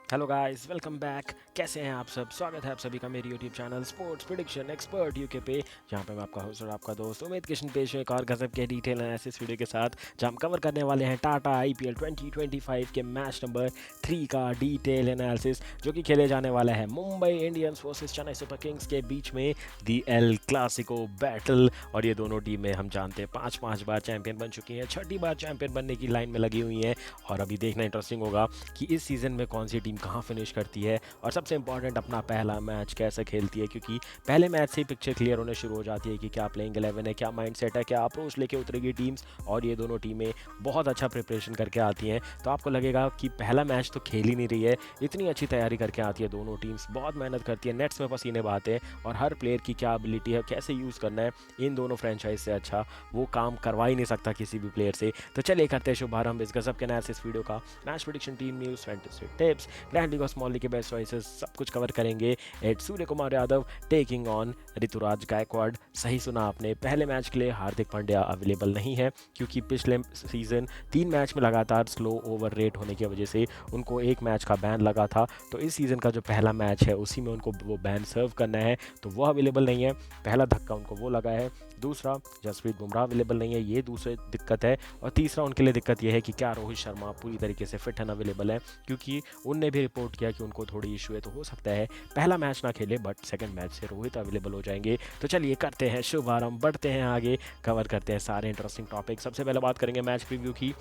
Hello guys, welcome back. कैसे हैं आप सब? स्वागत है आप सभी का मेरे YouTube channel sports prediction expert UK पे, जहां पे मैं आपका होस्ट और आपका दोस्त उमेद किशन पेश है एक और गजब के डिटेल एनालिसिस वीडियो के साथ, जहां हम कवर करने वाले हैं टाटा आईपीएल 2025 के मैच नंबर 3 का डिटेल एनालिसिस, जो कि खेले जाने वाला है Mumbai Indians versus Chennai super Kings के बीच में, दी एल क्लासिको बैटल। और ये दोनों टीमें हम जानते हैं 5-5 बार चैंपियन बन चुकी हैं, छठी बार चैंपियन बनने की लाइन में लगी हुई हैं। और अभी देखना इंटरेस्टिंग होगा कि इस सीज़न में कौन सी टीम कहाँ फिनिश करती है, और सबसे इंपॉर्टेंट अपना पहला मैच कैसे खेलती है, क्योंकि पहले मैच से ही पिक्चर क्लियर होने शुरू हो जाती है कि क्या प्लेइंग 11 है, क्या माइंडसेट है, क्या अप्रोच लेके उतरेगी टीम्स। और ये दोनों टीमें बहुत अच्छा प्रिपरेशन करके आती हैं, तो आपको लगेगा कि पहला मैच तो खेल ही नहीं रही है, इतनी अच्छी तैयारी करके आती है दोनों टीम्स, बहुत मेहनत करती है, नेट्स में पसीने बहाते हैं, और हर प्लेयर की क्या एबिलिटी है, कैसे यूज़ करना है, इन दोनों फ्रेंचाइज से अच्छा वो काम करवा ही नहीं सकता किसी भी प्लेयर से। तो चलिए करते हैं शुभारंभ इस गजब के एनालिसिस वीडियो का। Match prediction, team news, fantasy tips, grand league और स्मॉल लीग के बेस्ट चॉइसेस, सब कुछ कवर करेंगे। At Surya Kumar Yadav taking on Ruturaj Gaikwad. सही सुना आपने, पहले मैच के लिए हार्दिक पांड्या अवेलेबल नहीं है, क्योंकि पिछले सीजन 3 मैच में लगातार स्लो ओवर रेट होने की वजह से उनको एक मैच का बैन लगा था। तो इस सीज़न का जो पहला मैच है उसी में उनको वो बैन सर्व करना है, तो वो अवेलेबल नहीं है। पहला धक्का उनको वो लगा है। दूसरा, जसप्रीत बुमराह अवेलेबल नहीं है, ये दूसरी दिक्कत है। और तीसरा उनके लिए दिक्कत यह है कि क्या रोहित शर्मा पूरी तरीके से फिट एंड अवेलेबल है, क्योंकि उनने भी रिपोर्ट किया कि उनको थोड़ी इशू है। तो हो सकता है पहला मैच ना खेले, बट सेकंड मैच से रोहित अवेलेबल हो जाएंगे। तो चलिए करते हैं शुभारंभ, बढ़ते हैं आगे, कवर करते हैं सारे इंटरेस्टिंग टॉपिक। सबसे पहले बात करेंगे मैच प्रीव्यू की।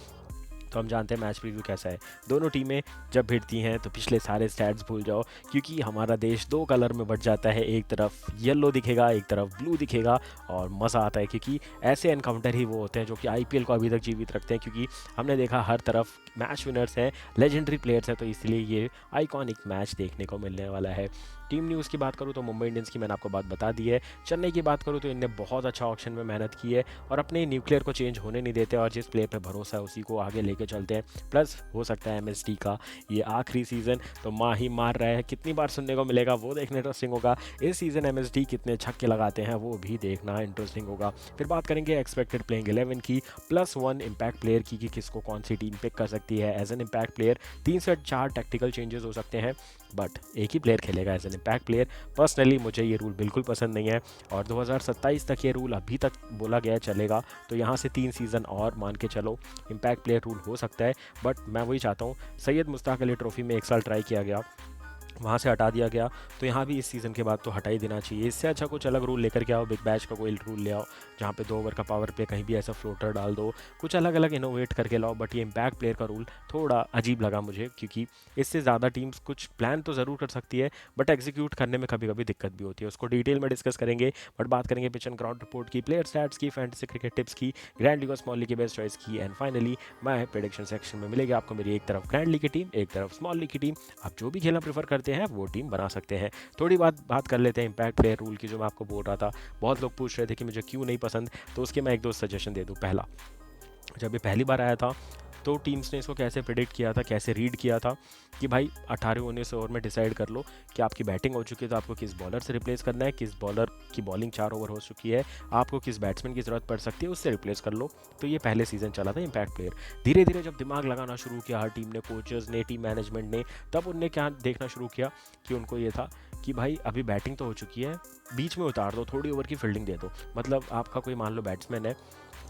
तो हम जानते हैं मैच प्रीव्यू कैसा है। दोनों टीमें जब भिड़ती हैं तो पिछले सारे स्टैट्स भूल जाओ, क्योंकि हमारा देश दो कलर में बट जाता है, एक तरफ येलो दिखेगा, एक तरफ ब्लू दिखेगा, और मज़ा आता है, क्योंकि ऐसे एनकाउंटर ही वो होते हैं जो कि आईपीएल को अभी तक जीवित रखते हैं। क्योंकि हमने देखा हर तरफ मैच विनर्स हैं, लेजेंडरी प्लेयर्स हैं, तो इसलिए ये आइकॉनिक मैच देखने को मिलने वाला है। टीम न्यूज़ की बात करूँ तो मुंबई इंडियंस की मैंने आपको बात बता दी है। चेन्नई की बात करूँ तो इनने बहुत अच्छा ऑप्शन में मेहनत की है, और अपने न्यूक्लियर को चेंज होने नहीं देते, और जिस प्लेयर पे भरोसा है उसी को आगे लेके चलते हैं। प्लस हो सकता है एमएसडी का ये आखिरी सीज़न तो माँ ही मार रहा है, कितनी बार सुनने को मिलेगा वो देखना इंटरेस्टिंग होगा। इस सीज़न एमएसडी कितने छक्के लगाते हैं वो भी देखना इंटरेस्टिंग होगा। फिर बात करेंगे एक्सपेक्टेड प्लेइंग 11 की, +1 इम्पैक्ट प्लेयर की, कि किसको कौन सी टीम पिक कर सकती है एज एन इम्पैक्ट प्लेयर। 3 से 4 टैक्टिकल चेंजेस हो सकते हैं, बट एक ही प्लेयर खेलेगा as an impact player. Personally मुझे ये रूल बिल्कुल पसंद नहीं है, और 2027 तक ये रूल अभी तक बोला गया चलेगा, तो यहाँ से 3 सीज़न और मान के चलो इम्पैक्ट प्लेयर रूल हो सकता है। बट मैं वही चाहता हूँ, सैयद मुश्ताक अली ट्रॉफी में एक साल ट्राई किया गया, वहाँ से हटा दिया गया, तो यहाँ भी इस सीज़न के बाद तो हटा ही देना चाहिए। इससे अच्छा कुछ अलग रूल लेकर के आओ, बिग बैच का कोई रूल ले आओ, जहाँ पे 2 ओवर का पावर प्ले कहीं भी ऐसा फ्लोटर डाल दो, कुछ अलग अलग इनोवेट करके लाओ। बट ये इम्पैक्ट प्लेयर का रूल थोड़ा अजीब लगा मुझे, क्योंकि इससे ज़्यादा टीम्स कुछ प्लान तो ज़रूर कर सकती है, बट एग्जीक्यूट करने में कभी कभी दिक्कत भी होती है। उसको डिटेल में डिस्कस करेंगे, बट बात करेंगे पिच एंड ग्राउंड रिपोर्ट की, प्लेयर स्टैट्स की, फैंटेसी क्रिकेट टिप्स की, ग्रैंड लीग और स्मॉल लीग की बेस्ट चॉइस की, एंड फाइनली मैं प्रेडिक्शन सेक्शन में मिलेगी आपको मेरी एक तरफ ग्रैंड लीग की टीम, एक तरफ स्मॉल लीग की टीम। आप जो भी खेलना प्रेफर करते हैं वो टीम बना सकते हैं। थोड़ी बात कर लेते हैं इम्पैक्ट प्लेयर रूल की, जो मैं आपको बोल रहा था। बहुत लोग पूछ रहे थे कि मुझे क्यों नहीं पसंद, तो उसके मैं एक दो सजेशन दे दूँ। पहला, जब ये पहली बार आया था तो टीम्स ने इसको कैसे प्रिडिक्ट किया था, कैसे रीड किया था, कि भाई 18-19 ओवर में डिसाइड कर लो कि आपकी बैटिंग हो चुकी है, तो आपको किस बॉलर से रिप्लेस करना है, किस बॉलर की बॉलिंग 4 ओवर हो चुकी है, आपको किस बैट्समैन की ज़रूरत पड़ सकती है, उससे रिप्लेस कर लो। तो ये पहले सीज़न चला था इम्पैक्ट प्लेयर। धीरे धीरे जब दिमाग लगाना शुरू किया हर टीम ने, कोचेज़ ने, टीम मैनेजमेंट ने, तब उनने क्या देखना शुरू किया कि उनको ये था कि भाई अभी बैटिंग तो हो चुकी है, बीच में उतार दो, थोड़ी ओवर की फील्डिंग दे दो। मतलब आपका कोई मान लो बैट्समैन है,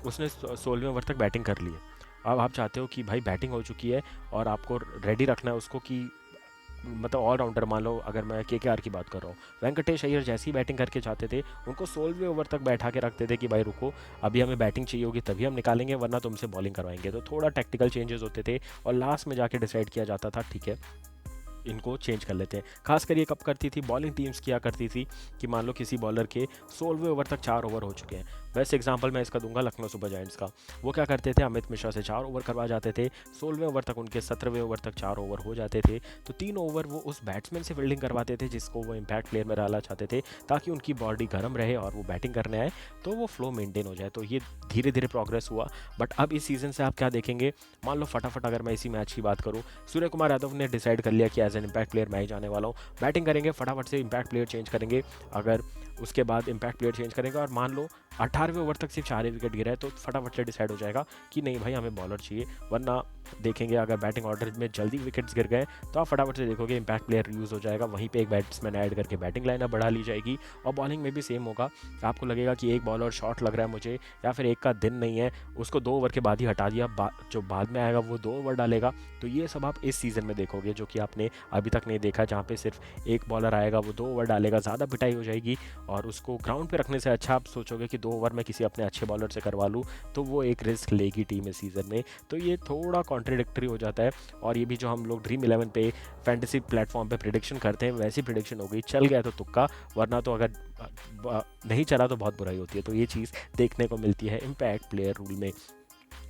उसने 16वें ओवर तक बैटिंग कर ली है, अब आप चाहते हो कि भाई बैटिंग हो चुकी है और आपको रेडी रखना है उसको, कि मतलब ऑलराउंडर, मान लो अगर मैं केकेआर की बात कर रहा हूँ, वेंकटेश अय्यर जैसी बैटिंग करके चाहते थे, उनको 16वें ओवर तक बैठा के रखते थे कि भाई रुको, अभी हमें बैटिंग चाहिए होगी तभी हम निकालेंगे, वरना तुमसे बॉलिंग करवाएंगे। तो थोड़ा टेक्निकल चेंजेस होते थे, और लास्ट में जाके डिसाइड किया जाता था ठीक है इनको चेंज कर लेते हैं। खासकर ये कब करती थी, बॉलिंग टीम्स किया करती थी, कि मान लो किसी बॉलर के 16वें ओवर तक 4 ओवर हो चुके हैं। बेस्ट एग्जांपल मैं इसका दूंगा लखनऊ सुपर जायंट्स का। वो क्या करते थे, अमित मिश्रा से 4 ओवर करवा जाते थे, 16वें ओवर तक उनके 17वें ओवर तक 4 ओवर हो जाते थे, तो 3 ओवर वो उस बैट्समैन से फील्डिंग करवाते थे जिसको वो इम्पैक्ट प्लेयर में डालना चाहते थे, ताकि उनकी बॉडी गर्म रहे और वो बैटिंग करने आए तो वो फ्लो मेंटेन हो जाए। तो ये धीरे धीरे प्रोग्रेस हुआ। बट अब इस सीज़न से आप क्या देखेंगे, मान लो फटाफट अगर मैं इसी मैच की बात करूँ, सूर्य कुमार यादव ने डिसाइड कर लिया कि एज एन इम्पैक्ट प्लेयर मैं ही जाने वाला हूँ, बैटिंग करेंगे, फटाफट से इम्पैक्ट प्लेयर चेंज करेंगे, अगर उसके बाद इम्पैक्ट प्लेयर चेंज करेंगे, और मान लो 18वें ओवर तक सिर्फ 4 ही विकेट गिरा है, तो फटाफट से डिसाइड हो जाएगा कि नहीं भाई हमें बॉलर चाहिए। वरना देखेंगे अगर बैटिंग ऑर्डर में जल्दी विकेट्स गिर गए तो आप फटाफट से देखोगे इम्पैक्ट प्लेयर यूज़ हो जाएगा, वहीं पे एक बैट्समैन ऐड करके बैटिंग लाइनअप बढ़ा ली जाएगी। और बॉलिंग में भी सेम होगा, आपको लगेगा कि एक बॉलर शॉट लग रहा है मुझे, या फिर एक का दिन नहीं है, उसको 2 ओवर के बाद ही हटा दिया, जो बाद में आएगा वो 2 ओवर डालेगा। तो ये सब आप इस सीज़न में देखोगे, जो कि आपने अभी तक नहीं देखा, जहाँ पे सिर्फ एक बॉलर आएगा वो 2 ओवर डालेगा, ज़्यादा पिटाई हो जाएगी। और उसको ग्राउंड पे रखने से अच्छा आप सोचोगे कि 2 ओवर में किसी अपने अच्छे बॉलर से करवा लूँ, तो वो एक रिस्क लेगी टीम इस सीज़न में। तो ये थोड़ा कॉन्ट्रडिक्टरी हो जाता है। और ये भी जो हम लोग ड्रीम 11 पे फैंटेसी प्लेटफॉर्म पे प्रिडिक्शन करते हैं, वैसी प्रिडिक्शन हो गई, चल गया तो तुक्का, वरना तो अगर नहीं चला तो बहुत बुराई होती है। तो ये चीज़ देखने को मिलती है इम्पैक्ट प्लेयर रूल में।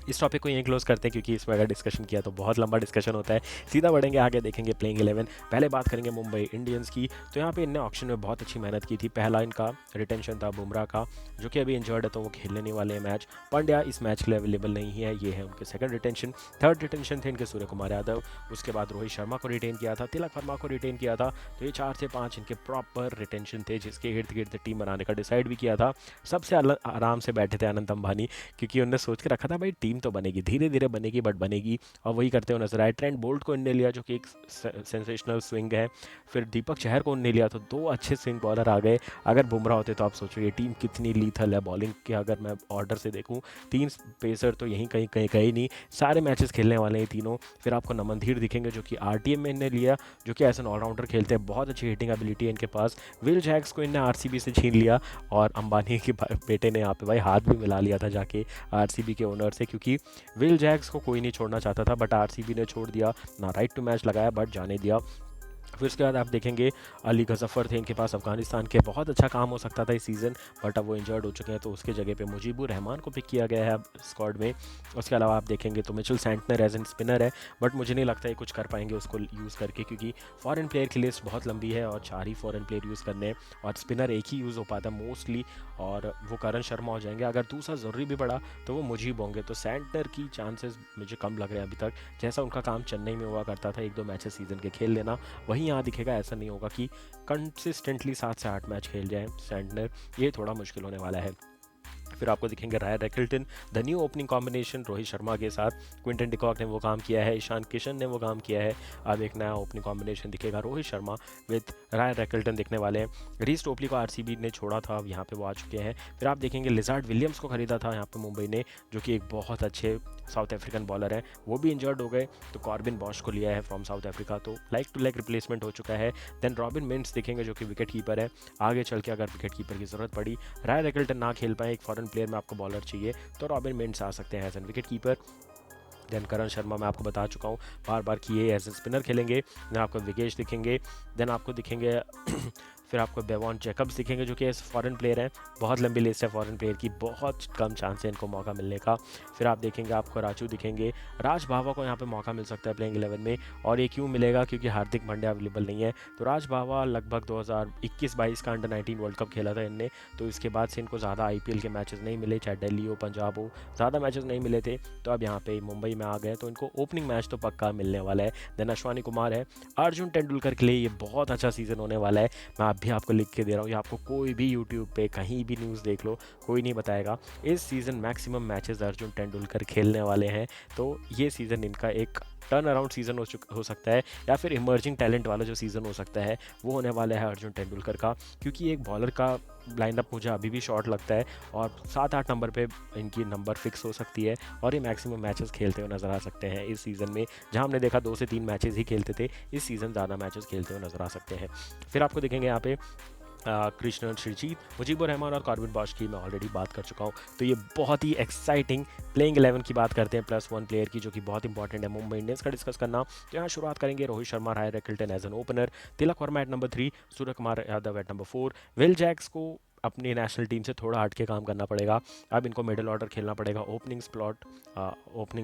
इस टॉपिक को यहीं क्लोज करते हैं, क्योंकि इसमें अगर डिस्कशन किया तो बहुत लंबा डिस्कशन होता है। सीधा बढ़ेंगे आगे, देखेंगे प्लेइंग 11। पहले बात करेंगे मुंबई इंडियंस की। तो यहाँ पे इनने ऑक्शन में बहुत अच्छी मेहनत की थी। पहला इनका रिटेंशन था बुमराह का, जो कि अभी इंजर्ड है, तो वो खेलने नहीं वाले हैं मैच। पंड्या इस मैच के लिए अवेलेबल नहीं है, ये है उनके सेकंड रिटेंशन। थर्ड रिटेंशन थे इनके सूर्य कुमार यादव, उसके बाद रोहित शर्मा को रिटेन किया था, तिलक वर्मा को रिटेन किया था। तो ये 4 से 5 इनके प्रॉपर रिटेंशन थे, जिसके इर्द गिर्द टीम बनाने का डिसाइड भी किया था। सबसे आराम से बैठे थे अनंत अंबानी, क्योंकि उन्होंने सोच के रखा था भाई टीम तो बनेगी, धीरे धीरे बनेगी बट बनेगी, और वही करते हुए नजर आए। ट्रेंट बोल्ट को इनने लिया, जो कि एक सेंसेशनल स्विंग है। फिर दीपक चहर को इनने लिया, तो 2 अच्छे स्विंग बॉलर आ गए। अगर बुमराह होते तो आप सोचो ये टीम कितनी लीथल है बॉलिंग के। अगर मैं ऑर्डर से देखूं, 3 पेसर तो यहीं कहीं कहीं कहीं नहीं, सारे मैचेस खेलने वाले हैं तीनों। फिर आपको नमनधीर दिखेंगे, जो कि आरटीएम में इनने लिया, जो कि एज एन ऑलराउंडर खेलते हैं, बहुत अच्छी हिटिंग एबिलिटी है इनके पास। विल जैक्स को इनने आरसीबी से छीन लिया, और अंबानी के बेटे ने यहाँ पे भाई हाथ भी मिला लिया था जाके आरसीबी के ओनर से, क्योंकि विल जैक्स को कोई नहीं छोड़ना चाहता था, बट आरसीबी ने छोड़ दिया ना, राइट टू मैच लगाया बट जाने दिया। फिर उसके बाद आप देखेंगे अली गजफ़र थे इनके पास अफगानिस्तान के, बहुत अच्छा काम हो सकता था इस सीज़न, बट अब वो इंजर्ड हो चुके हैं, तो उसके जगह पे मुजीबुर रहमान को पिक किया गया है अब स्क्वाड में। उसके अलावा आप देखेंगे तो Mitchell Santner as an spinner है, बट मुझे नहीं लगता ये कुछ कर पाएंगे उसको यूज़ करके, क्योंकि फॉरेन प्लेयर की लिस्ट बहुत लंबी है और 4 ही फॉरेन प्लेयर यूज़ करने हैं, और स्पिनर एक ही यूज़ हो पाता है मोस्टली, और वो करण शर्मा हो जाएंगे। अगर दूसरा ज़रूरी भी पड़ा तो वो मुजीब होंगे। तो सैंटनर की चांसेस मुझे कम लग रहे हैं अभी तक, जैसा उनका काम चेन्नई में हुआ करता था, 1-2 मैचेस सीज़न के खेल लेना, वहीं यहाँ दिखेगा। ऐसा नहीं होगा कि कंसिस्टेंटली 7 से 8 मैच खेल जाएं सैंटनर, ये थोड़ा मुश्किल होने वाला है। फिर आपको दिखेंगे Ryan Rickelton, the new opening combination Rohit Sharma के साथ। क्विंटन डिकॉक ने वो काम किया है, ईशान किशन ने वो काम किया है। अब एक नया ओपनिंग कॉम्बिनेशन दिखेगा, रोहित शर्मा विद राय रैकल्टन दिखने वाले हैं। रीस टोपली को आरसीबी ने छोड़ा था, अब यहाँ पे वो आ चुके हैं। फिर आप देखेंगे लिजार्ड विलियम्स को खरीदा था यहाँ पे मुंबई ने, जो कि एक बहुत अच्छे साउथ अफ्रीकन बॉलर हैं, वो भी इंजर्ड हो गए, तो कॉर्बिन बॉश को लिया है फ्रॉम साउथ अफ्रीका, तो लाइक टू लाइक रिप्लेसमेंट हो चुका है। देन रॉबिन मिंट्स दिखेंगे, जो कि विकेट कीपर है। आगे चल के अगर विकेट कीपर की ज़रूरत पड़ी, राय रैकल्टन ना खेल पाए, एक फॉरेन प्लेयर में आपको बॉलर चाहिए, तो रॉबिन मिंट्स आ सकते हैं as an wicket keeper. Then Karn Sharma मैं आपको बता चुका हूँ बार बार कि ये एज ए स्पिनर खेलेंगे। देन आपको विकेश दिखेंगे, देन आपको दिखेंगे फिर आपको बेवॉन जैकब्स दिखेंगे, जो कि एज फॉरेन प्लेयर हैं। बहुत लंबी लिस्ट है फॉरेन प्लेयर की, बहुत कम चांस है इनको मौका मिलने का। फिर आप देखेंगे आपको राजू दिखेंगे, राज भावा को यहाँ पे मौका मिल सकता है प्लेइंग 11 में, और ये क्यों मिलेगा, क्योंकि हार्दिक पांड्या अवेलेबल नहीं है। तो राज भावा लगभग 2021-22 का अंडर 19 वर्ल्ड कप खेला था इनने, तो इसके बाद से इनको ज़्यादा आईपीएल के मैचेस नहीं मिले, चाहे दिल्ली हो पंजाब हो, ज़्यादा मैचेस नहीं मिले थे। तो अब यहाँ पे मुंबई में आ गए, तो इनको ओपनिंग मैच तो पक्का मिलने वाला है। देन अश्वानी कुमार है। अर्जुन तेंदुलकर के लिए ये बहुत अच्छा सीज़न होने वाला है, मैं आप भी आपको लिख के दे रहा हूँ, ये आपको कोई भी यूट्यूब पे कहीं भी न्यूज़ देख लो, कोई नहीं बताएगा। इस season maximum matches Arjun Tendulkar खेलने वाले हैं, तो ये सीज़न इनका एक टर्न अराउंड सीज़न हो सकता है, या फिर इमर्जिंग टैलेंट वाला जो सीज़न हो सकता है वो होने वाला है अर्जुन तेंदुलकर का, क्योंकि एक बॉलर का लाइनअप मुझे अभी भी शॉर्ट लगता है, और 7-8 नंबर पे इनकी नंबर फिक्स हो सकती है, और ये मैक्सिमम मैचेस खेलते हुए नज़र आ सकते हैं इस सीज़न में। जहां हमने देखा 2 से 3 मैचेस ही खेलते थे, इस सीज़न ज़्यादा मैचेस खेलते हुए नज़र आ सकते हैं। फिर आपको देखेंगे यहाँ पे कृष्णन श्रीजीत, मुजीबुर रहमान और कॉर्बिन बॉश की मैं ऑलरेडी बात कर चुका हूँ। तो ये बहुत ही एक्साइटिंग प्लेइंग 11 की बात करते हैं, +1 प्लेयर की, जो कि बहुत इंपॉर्टेंट है मुंबई इंडियंस का डिस्कस करना। तो यहाँ शुरुआत करेंगे Rohit Sharma, Ryan Rickelton as an opener, Tilak Varma at number 3, Surya Kumar Yadav at number 4। Will Jacks को अपनी नेशनल टीम से थोड़ा हट के काम करना पड़ेगा, अब इनको मिडिल ऑर्डर खेलना पड़ेगा। ओपनिंग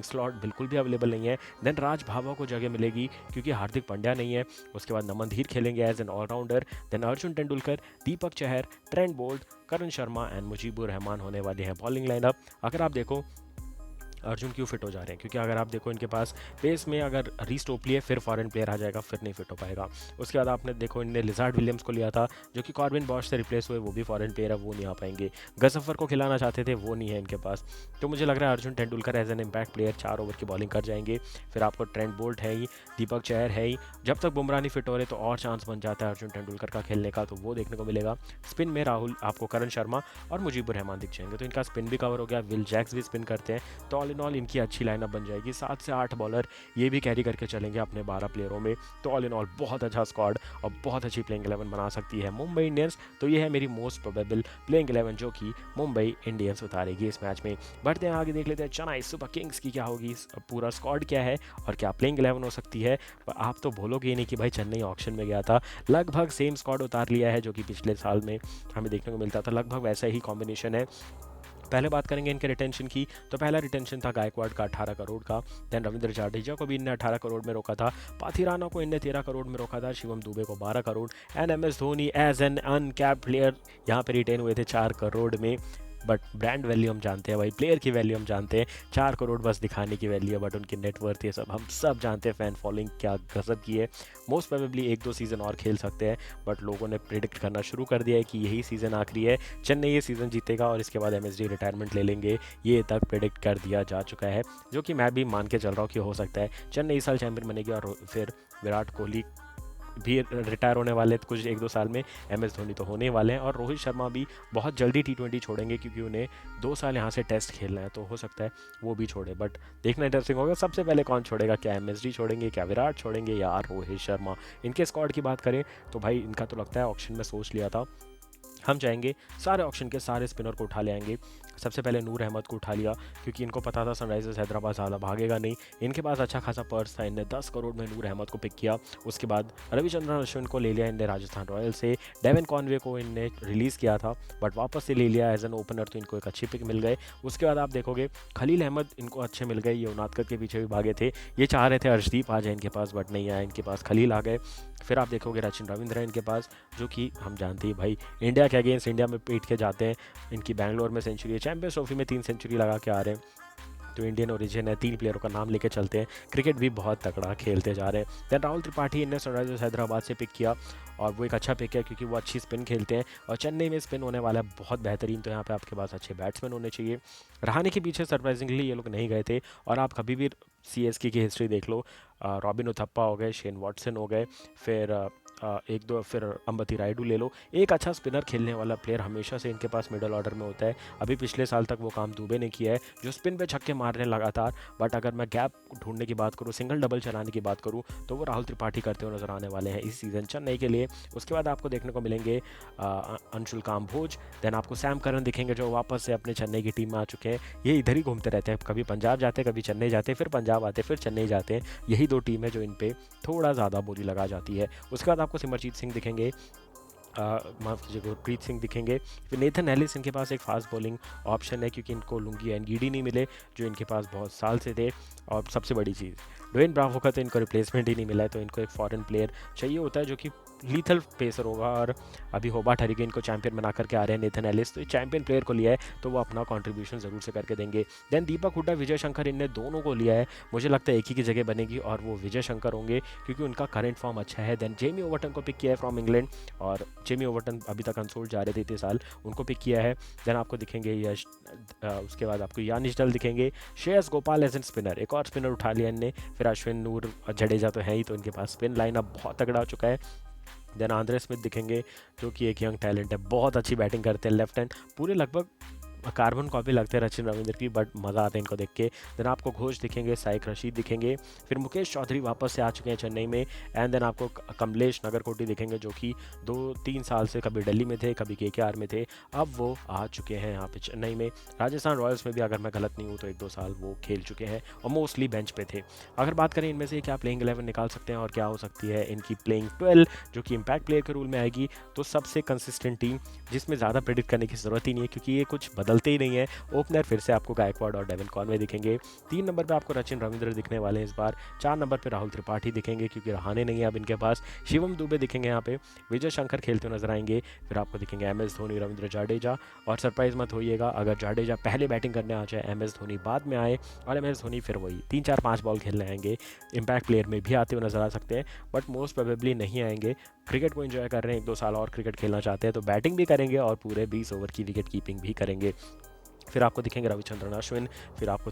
स्लॉट बिल्कुल भी अवेलेबल नहीं है। देन राज भावा को जगह मिलेगी, क्योंकि हार्दिक पांड्या नहीं है। उसके बाद नमनधीर खेलेंगे as an allrounder. Then Arjun Tendulkar, Deepak Chahar, Trent Boult, Karan Sharma and Mujeebur Rahman होने वाले हैं बॉलिंग लाइनअप। अगर आप देखो अर्जुन क्यों फिट हो जा रहे हैं, क्योंकि अगर आप देखो इनके पास पेस में अगर रीस टोपली है, फिर फॉरेन प्लेयर आ जाएगा, फिर नहीं फिट हो पाएगा। उसके बाद आपने देखो इनने लिजार्ड विलियम्स को लिया था जो कि कॉर्बिन बॉश से रिप्लेस हुए, वो भी फॉरेन प्लेयर है, वो नहीं आ पाएंगे। गजफर को खिलाना चाहते थे, वो नहीं है इनके पास। तो मुझे लग रहा है Arjun Tendulkar as an impact player 4 over की बॉलिंग कर जाएंगे। फिर आपको ट्रेंट बोल्ट है ही, दीपक चहर है ही, जब तक बुमराह नहीं फिट हो रहे तो और चांस बन जाता है अर्जुन तेंदुलकर का खेलने का, तो वो देखने को मिलेगा। स्पिन में राहुल, आपको करण शर्मा और मुजीबुर रहमान दिख जाएंगे, तो इनका स्पिन भी कवर हो गया। विल जैक्स भी स्पिन करते हैं, तो ऑल इन ऑल इनकी अच्छी लाइनअप बन जाएगी। 7 से 8 बॉलर ये भी कैरी करके चलेंगे अपने 12 प्लेयरों में, तो ऑल इन ऑल बहुत अच्छा स्क्वाड और बहुत अच्छी प्लेइंग 11 बना सकती है मुंबई इंडियंस। तो ये है मेरी मोस्ट प्रोबेबल प्लेइंग 11 जो कि मुंबई इंडियंस उतारेगी इस मैच में। बढ़ते हैं आगे, देख लेते हैं चेन्नई सुपर किंग्स की क्या होगी, पूरा स्क्वाड क्या है और क्या प्लेइंग 11 हो सकती है। आप तो बोलोगे ही नहीं कि भाई चेन्नई ऑक्शन में गया था, लगभग सेम स्क्वाड उतार लिया है जो कि पिछले साल में हमें देखने को मिलता था, लगभग वैसा ही कॉम्बिनेशन है। पहले बात करेंगे इनके रिटेंशन की, तो पहला रिटेंशन था गायकवाड़ का 18 करोड़ का। देन रविंद्र जाडेजा को भी इनने 18 करोड़ में रोका था, पाथिराना को इनने 13 करोड़ में रोका था, शिवम दुबे को 12 crore, and M S Dhoni as an uncapped player यहाँ पर रिटेन हुए थे 4 करोड़ में। बट ब्रांड वैल्यू हम जानते हैं भाई, प्लेयर की वैल्यू हम जानते हैं, 4 करोड़ बस दिखाने की वैल्यू है, बट उनकी नेटवर्थ ये सब हम सब जानते हैं, फ़ैन फॉलोइंग क्या गजब की है। मोस्ट प्रोबेबली 1-2 सीज़न और खेल सकते हैं, बट लोगों ने प्रिडिक्ट करना शुरू कर दिया है कि यही सीज़न आखिरी है, चेन्नई ये सीज़न जीतेगा और इसके बाद एमएसडी रिटायरमेंट ले लेंगे, ये तक प्रिडिक्ट कर दिया जा चुका है, जो कि मैं भी मान के चल रहा हूँ कि हो सकता है चेन्नई इस साल चैंपियन बनेगी और फिर विराट कोहली भी रिटायर होने वाले कुछ 1-2 साल में, एम एस धोनी तो होने वाले हैं और रोहित शर्मा भी बहुत जल्दी T20 छोड़ेंगे क्योंकि उन्हें 2 साल यहाँ से टेस्ट खेलना है, तो हो सकता है वो भी छोड़े। बट देखना इंटरेस्टिंग होगा सबसे पहले कौन छोड़ेगा, क्या एमएसडी छोड़ेंगे, क्या विराट छोड़ेंगे या रोहित शर्मा। इनके स्क्वाड की बात करें तो भाई इनका तो लगता है ऑक्शन में सोच लिया था, हम चाहेंगे सारे ऑप्शन के सारे स्पिनर को उठा ले आएंगे। सबसे पहले नूर अहमद को उठा लिया क्योंकि इनको पता था सनराइजर्स हैदराबाद ज़्यादा भागेगा नहीं, इनके पास अच्छा खासा पर्स था, इनने 10 करोड़ में नूर अहमद को पिक किया। उसके बाद रविचंद्रन अश्विन को ले लिया इनने राजस्थान रॉयल्स से, डेवन कॉनवे को इनने रिलीज़ किया था बट वापस से ले लिया एज एन ओपनर, तो इनको एक अच्छी पिक मिल गए। उसके बाद आप देखोगे खलील अहमद इनको अच्छे मिल गए, ये उनादकत के पीछे भी भागे थे, ये चाह रहे थे अर्शदीप आ जाए इनके पास बट नहीं आया, इनके पास खलील आ गए। फिर आप देखोगे रचिन रविंद्र है इनके पास, जो कि हम जानते हैं भाई इंडिया के अगेंस्ट इंडिया में पीट के जाते हैं, इनकी बैंगलोर में सेंचुरी है, चैंपियंस ट्रॉफी में 3 सेंचुरी लगा के आ रहे हैं, तो इंडियन ओरिजिन है, 3 प्लेयरों का नाम लेके चलते हैं, क्रिकेट भी बहुत तगड़ा खेलते जा रहे हैं। देन राहुल त्रिपाठी इनने सनराइजर्स हैदराबाद से पिक किया और वो एक अच्छा पिक है क्योंकि वो अच्छी स्पिन खेलते हैं और चेन्नई में स्पिन होने वाला है बहुत बेहतरीन, तो यहाँ पे आपके पास अच्छे बैट्समैन होने चाहिए। रहाणे के पीछे सरप्राइजिंगली ये लोग नहीं गए थे और आप कभी भी सीएसके की हिस्ट्री देख लो, रॉबिन उथप्पा हो गए, शेन वॉटसन हो गए, फिर 1-2 फिर अंबती रायडू ले लो, एक अच्छा स्पिनर खेलने वाला प्लेयर हमेशा से इनके पास मिडल ऑर्डर में होता है। अभी पिछले साल तक वो काम दुबे ने किया है जो स्पिन पे छक्के मार रहे हैं लगातार, बट अगर मैं गैप ढूंढने की बात करूँ, सिंगल डबल चलाने की बात करूँ, तो वो राहुल त्रिपाठी करते हुए नजर आने वाले हैं इस सीज़न चेन्नई के लिए। उसके बाद आपको देखने को मिलेंगे अंशुल काम्बोज, देन आपको सैम करन दिखेंगे जो वापस से अपने चेन्नई की टीम में आ चुके हैं, ये इधर ही घूमते रहते हैं, कभी पंजाब जाते हैं, कभी चेन्नई जाते हैं, फिर पंजाब आते हैं, फिर चेन्नई जाते हैं, यही 2 टीम है जो इन पे थोड़ा ज़्यादा बोली लगा जाती है। उसके बाद आपको सिमरजीत सिंह दिखेंगे, माफ़ कीजिए गुरप्रीत सिंह दिखेंगे, फिर नेथन एलिस इनके पास एक फास्ट बॉलिंग ऑप्शन है क्योंकि इनको लुंगी एंड गीडी नहीं मिले जो इनके पास बहुत साल से थे, और सबसे बड़ी चीज़ ड्वेन ब्रावो का तो इनको रिप्लेसमेंट ही नहीं मिला है, तो इनको एक फॉरेन प्लेयर चाहिए होता है जो कि लीथल पेसर होगा, और अभी होबार्ट हरिकेन इनको चैंपियन बना करके आ रहे हैं नेथन एलिस, तो चैंपियन प्लेयर को लिया है तो वो अपना कंट्रीब्यूशन ज़रूर से करके देंगे। देन दीपक हुड्डा, विजय शंकर, इनने दोनों को लिया है, मुझे लगता है एक ही की जगह बनेगी और वो विजय शंकर होंगे क्योंकि उनका करंट फॉर्म अच्छा है। देन जेमी ओवर्टन को पिक किया है फ्रॉम इंग्लैंड, और जेमी ओवर्टन अभी तक अनसोल्ड जा रहे थे इतने साल, उनको पिक किया है। देन आपको दिखेंगे यश, उसके बाद आपको यानिश डल दिखेंगे, Shreyas Gopal as an spinner, एक और स्पिनर उठा लिया इनने, फिर अश्विन, नूर, जडेजा तो है ही, तो इनके पास स्पिन लाइन अब बहुत तगड़ा हो चुका है। देन आंद्रे स्मिथ दिखेंगे जो कि एक यंग टैलेंट है, बहुत अच्छी बैटिंग करते हैं, लेफ्ट हैंड पूरे लगभग कार्बन कॉपी लगते हैं रचिन रविंद्र की, बट मज़ा आता है इनको देख के। देन आपको घोष दिखेंगे, साइक रशीद दिखेंगे, फिर मुकेश चौधरी वापस से आ चुके हैं चेन्नई में, एंड देन आपको कमलेश नगरकोटी दिखेंगे जो कि 2-3 साल से कभी दिल्ली में थे, कभी केकेआर में थे, अब वो आ चुके हैं यहाँ पे चेन्नई में। राजस्थान रॉयल्स में भी अगर मैं गलत नहीं हूँ तो 1-2 साल वो खेल चुके हैं और मोस्टली बेंच पे थे। अगर बात करें इनमें से क्या प्लेइंग 11 निकाल सकते हैं और क्या हो सकती है इनकी प्लेइंग 12 जो कि इम्पैक्ट प्लेयर के रूल में आएगी, तो सबसे कंसिस्टेंट टीम जिसमें ज़्यादा प्रेडिक्ट करने की ज़रूरत ही नहीं है क्योंकि ये कुछ बदल बदलते ही नहीं है। ओपनर फिर से आपको गायकवाड़ और डेविन कॉनवे दिखेंगे। 3 नंबर पे आपको रचिन रविंद्र दिखने वाले हैं इस बार। 4 नंबर पे राहुल त्रिपाठी दिखेंगे क्योंकि रहाणे नहीं है अब इनके पास। शिवम दुबे दिखेंगे यहाँ पे। विजय शंकर खेलते हुए नजर आएंगे। फिर आपको दिखेंगे MS धोनी, रविंद्र जाडेजा। और सरप्राइज मत होइएगा अगर जाडेजा पहले बैटिंग करने आ जाए, MS धोनी बाद में आए और MS धोनी फिर वही 3-4-5 बॉल खेलने आएंगे। इम्पैक्ट प्लेयर में भी आते हुए नजर आ सकते हैं, बट मोस्ट प्रोबेबली नहीं आएंगे। क्रिकेट को एंजॉय कर रहे हैं, 1-2 साल और क्रिकेट खेलना चाहते हैं तो बैटिंग भी करेंगे और पूरे 20 ओवर की विकेट कीपिंग भी करेंगे। फिर आपको दिखेंगे रविचंद्रन अश्विन, फिर आपको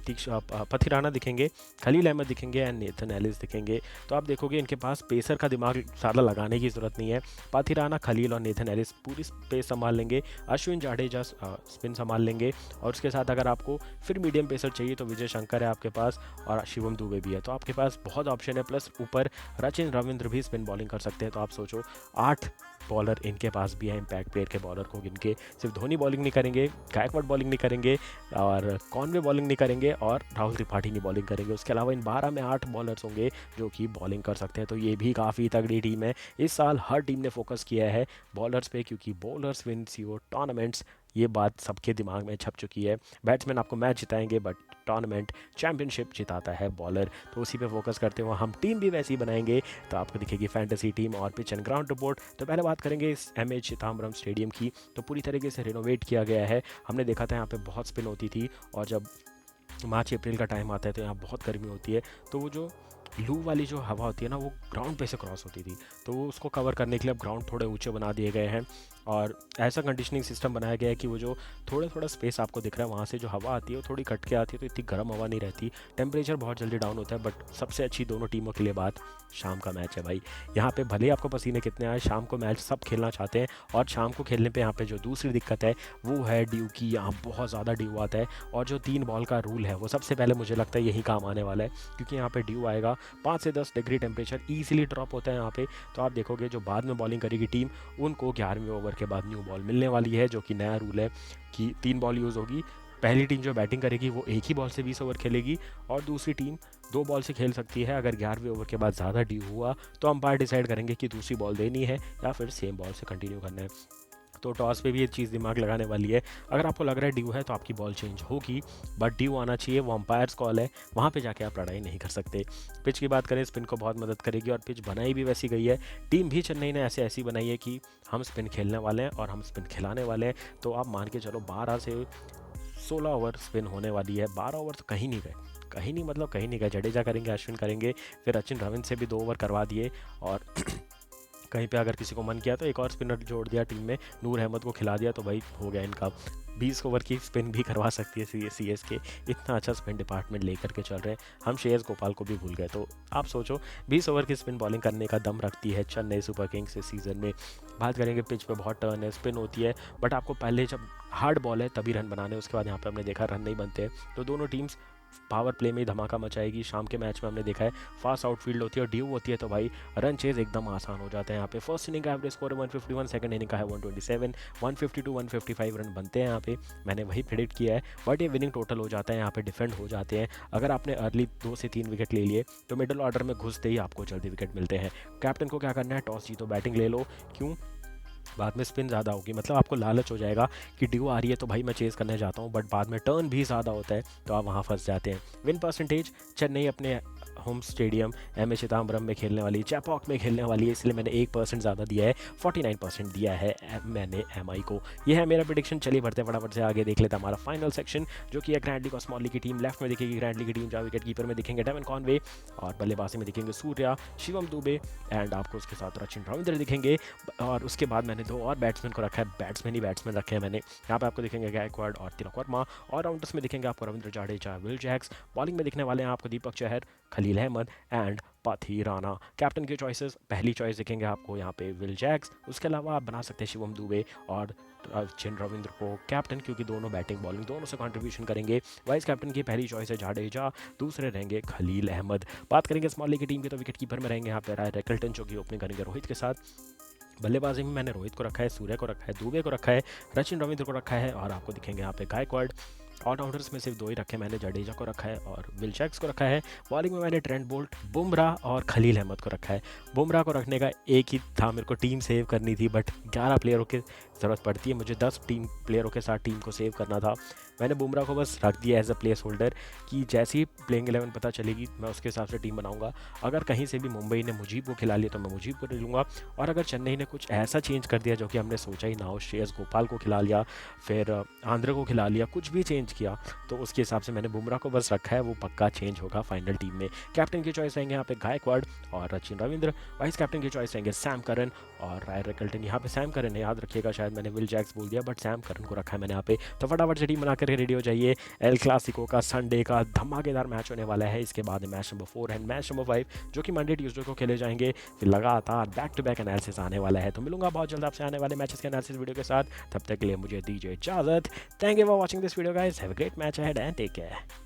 पथिराना दिखेंगे, खलील अहमद दिखेंगे एंड नेथन एलिस दिखेंगे। तो आप देखोगे इनके पास पेसर का दिमाग ज़्यादा लगाने की ज़रूरत नहीं है। पथिराना, खलील और नेथन एलिस पूरी पेस संभाल लेंगे। अश्विन जाडेजा स्पिन संभाल लेंगे। और उसके साथ अगर आपको फिर मीडियम पेसर चाहिए तो विजय शंकर है आपके पास और शिवम दुबे भी है। तो आपके पास बहुत ऑप्शन है, प्लस ऊपर रचिन रविंद्र भी स्पिन बॉलिंग कर सकते हैं। तो आप सोचो 8 बॉलर इनके पास भी है इम्पैक्ट प्लेयर के बॉलर को गिन के। सिर्फ धोनी बॉलिंग नहीं करेंगे, गायकवाड़ बॉलिंग नहीं करेंगे और कॉनवे बॉलिंग नहीं करेंगे और राहुल त्रिपाठी नहीं बॉलिंग करेंगे। उसके अलावा इन 12 में 8 बॉलर्स होंगे जो कि बॉलिंग कर सकते हैं। तो ये भी काफ़ी तगड़ी टीम है। इस साल हर टीम ने फोकस किया है बॉलर्स पे क्योंकि बॉलर्स विन्स योर टूर्नामेंट्स, ये बात सबके दिमाग में छप चुकी है। बैट्समैन आपको मैच जिताएंगे बट टूर्नामेंट चैंपियनशिप जिताता है बॉलर। तो उसी पे फोकस करते हुए हम टीम भी वैसी बनाएंगे। तो आपको दिखेगी फैंटेसी टीम और पिच एंड ग्राउंड रिपोर्ट। तो पहले बात करेंगे इस MA चिदम्बरम स्टेडियम की। तो पूरी तरीके से रिनोवेट किया गया है। हमने देखा था यहाँ पे बहुत स्पिन होती थी और जब मार्च अप्रैल का टाइम आता है तो यहाँ बहुत गर्मी होती है। तो वो जो लू वाली जो हवा होती है ना वो ग्राउंड पे से क्रॉस होती थी, तो वो उसको कवर करने के लिए अब ग्राउंड थोड़े ऊंचे बना दिए गए हैं और ऐसा कंडीशनिंग सिस्टम बनाया गया है कि वो जो थोड़ा स्पेस आपको दिख रहा है वहाँ से जो हवा आती है वो थोड़ी कट के आती है, तो इतनी गर्म हवा नहीं रहती। टेम्परेचर बहुत जल्दी डाउन होता है। बट सबसे अच्छी दोनों टीमों के लिए बात शाम का मैच है भाई। यहाँ पे भले ही आपको पसीने कितने आए, शाम को मैच सब खेलना चाहते हैं। और शाम को खेलने पे यहाँ पे जो दूसरी दिक्कत है वो है ड्यू की। यहाँ बहुत ज़्यादा ड्यू आता है और जो 3 बॉल का रूल है वो सबसे पहले मुझे लगता है यही काम आने वाला है क्योंकि यहाँ पे ड्यू आएगा। 5 से 10 डिग्री टेम्परेचर ईजिली ड्रॉप होता है यहाँ पे। तो आप देखोगे जो बाद में बॉलिंग करेगी टीम उनको 11वें ओवर के बाद न्यू बॉल मिलने वाली है, जो कि नया रूल है कि 3 बॉल यूज़ होगी। पहली टीम जो बैटिंग करेगी वो एक ही बॉल से 20 ओवर खेलेगी और दूसरी टीम 2 बॉल से खेल सकती है। अगर 11वें ओवर के बाद ज़्यादा ड्यू हुआ तो अंपायर डिसाइड करेंगे कि दूसरी बॉल देनी है या फिर सेम बॉल से कंटिन्यू करना है। तो टॉस पे भी ये चीज़ दिमाग लगाने वाली है। अगर आपको लग रहा है ड्यू है तो आपकी बॉल चेंज होगी, बट ड्यू आना चाहिए, वो अंपायर्स कॉल है, वहाँ पे जाके आप लड़ाई नहीं कर सकते। पिच की बात करें, स्पिन को बहुत मदद करेगी और पिच बनाई भी वैसी गई है। टीम भी चेन्नई ने ऐसी बनाई है कि हम स्पिन खेलने वाले हैं और हम स्पिन खिलाने वाले हैं। तो आप मान के चलो 12 से 16 ओवर स्पिन होने वाली है। 12 ओवर तो कहीं नहीं गए, कहीं नहीं मतलब कहीं नहीं गए। जडेजा करेंगे, अश्विन करेंगे, फिर रचिन रविंद्र से भी 2 ओवर करवा दिए और कहीं पे अगर किसी को मन किया तो एक और स्पिनर जोड़ दिया टीम में, नूर अहमद को खिला दिया, तो भाई हो गया इनका। 20 ओवर की स्पिन भी करवा सकती है CSK। इतना अच्छा स्पिन डिपार्टमेंट लेकर के चल रहे हैं। हम श्रेयस गोपाल को भी भूल गए। तो आप सोचो 20 ओवर की स्पिन बॉलिंग करने का दम रखती है चेन्नई सुपर किंग्स इस सीज़न में। बात करेंगे पिच पे बहुत टर्न है, स्पिन होती है, बट आपको पहले जब हार्ड बॉल है तभी रन बनाने, उसके बाद यहाँ पे हमने देखा रन नहीं बनते हैं। तो दोनों टीम्स पावर प्ले में धमाका मचाएगी। शाम के मैच में हमने देखा है फास्ट आउटफील्ड होती है और ड्यू होती है तो भाई रन चेज एकदम आसान हो जाते हैं यहाँ पे। फर्स्ट इनिंग का एवरेज स्कोर 151, सेकंड इनिंग का है 127, 152 155 रन बनते हैं यहाँ पे। मैंने वही प्रेडिक्ट किया है, बट ये विनिंग टोटल हो जाता है, यहाँ पे डिफेंड हो जाते हैं। अगर आपने अर्ली 2 से 3 विकेट ले लिए तो मिडिल ऑर्डर में घुसते ही आपको जल्दी विकेट मिलते हैं। कैप्टन को क्या करना है, टॉस जीतो, बैटिंग ले लो, क्यों बाद में स्पिन ज़्यादा होगी। मतलब आपको लालच हो जाएगा कि ड्यू आ रही है तो भाई मैं चेज़ करने जाता हूँ, बट बाद में टर्न भी ज़्यादा होता है तो आप वहाँ फंस जाते हैं। विन परसेंटेज, चेन्नई अपने होम स्टेडियम MA चिदम्बरम में खेलने वाली, चैपॉक में खेलने वाली है, इसलिए मैंने 1% ज़्यादा दिया है, 49% दिया है मैंने MI को। यह है मेरा प्रेडिक्शन। चलिए बढ़ते फटाफट से आगे देख लेते हैं हमारा फाइनल सेक्शन, जो कि है ग्रैंड लीग और स्मॉल लीग की टीम। लेफ्ट में दिखेगी ग्रैंड लीग की टीम, जहाँ विकेट कीपर में दिखेंगे डेविन कॉनवे और बल्लेबाजी में दिखेंगे सूर्या, शिवम दुबे एंड आपको उसके साथ रचिन रविंद्र दिखेंगे। और उसके बाद मैंने 2 और बैट्समैन को रखा है, बैट्समैन रखे हैं मैंने। यहाँ पे आपको दिखेंगे गायकवाड़ और तिलक वर्मा। और राउंडर्स में दिखेंगे आपको Ravindra Jadeja, Will Jacks. Bowling में दिखने वाले हैं आपको दीपक चहर, खलील अहमद एंड पथिराना। कैप्टन की चॉइसेस, पहली चॉइस दिखेंगे आपको यहाँ पे विल जैक्स। उसके अलावा आप बना सकते हैं शिवम दुबे और रचिन रविंद्र को कैप्टन, क्योंकि दोनों बैटिंग बॉलिंग दोनों से कंट्रीब्यूशन करेंगे। वाइस कैप्टन की पहली चॉइस है जाडेजा, दूसरे रहेंगे खलील अहमद। बात करेंगे स्मॉल लीग की टीम की तो विकेट कीपर में रहेंगे यहाँ पे राय रैकल्टन, जो कि ओपनिंग करेंगे रोहित के साथ। बल्लेबाजी में मैंने रोहित को रखा है, सूर्य को रखा है, दुबे को रखा है, रचिन रविंद्र को रखा है और आपको दिखेंगे यहाँ पे गायकवाड़। ऑलराउंडर्स में सिर्फ 2 ही रखे मैंने, जडेजा को रखा है और विल जैक्स को रखा है। बॉलिंग में मैंने ट्रेंट बोल्ट, बुमराह और खलील अहमद को रखा है। बुमराह को रखने का एक ही था, मेरे को टीम सेव करनी थी, बट 11 प्लेयरों के ज़रूरत पड़ती है। मुझे 10 टीम प्लेयरों के साथ टीम को सेव करना था। मैंने बुमराह को बस रख दिया एज अ प्लेस होल्डर कि जैसे ही प्लेइंग 11 पता चलेगी मैं उसके हिसाब से टीम बनाऊंगा। अगर कहीं से भी मुंबई ने मुजीब को खिला लिया तो मैं मुजीब को ले लूँगा, और अगर चेन्नई ने कुछ ऐसा चेंज कर दिया जो कि हमने सोचा ही ना हो, श्रेयस गोपाल को खिला लिया, फिर आंध्र को खिला लिया, कुछ भी चेंज किया, तो उसके हिसाब से मैंने बुमराह को बस रखा है। वो पक्का चेंज होगा फाइनल टीम में। कैप्टन की चॉइस रहेंगे यहाँ पे गायकवाड़ और सचिन रविंद्र। वाइस कैप्टन की चॉइस रहेंगे सैम करन और राय रिकल्टन। यहाँ पे सैम करन है, याद रखिएगा, शायद मैंने विल जैक्स बोल दिया, बट सैम करन को रखा है मैंने यहाँ पे। तो फटाफट से टीम बना करके रेडी हो जाइए। एल क्लासिको का संडे का धमाकेदार मैच होने वाला है। इसके बाद match number 4 and match number 5 जो कि मंडे ट्यूसडे को खेले जाएंगे। फिर लगातार बैक टू बैक एनालिसिस आने वाला है। तो मिलूंगा बहुत जल्द आपसे आने वाले मैचेस के एनालिसिस वीडियो के साथ। तब तक के लिए मुझे दीजिए इजाजत। Thank you for watching this video guys. Have a great match ahead and take care.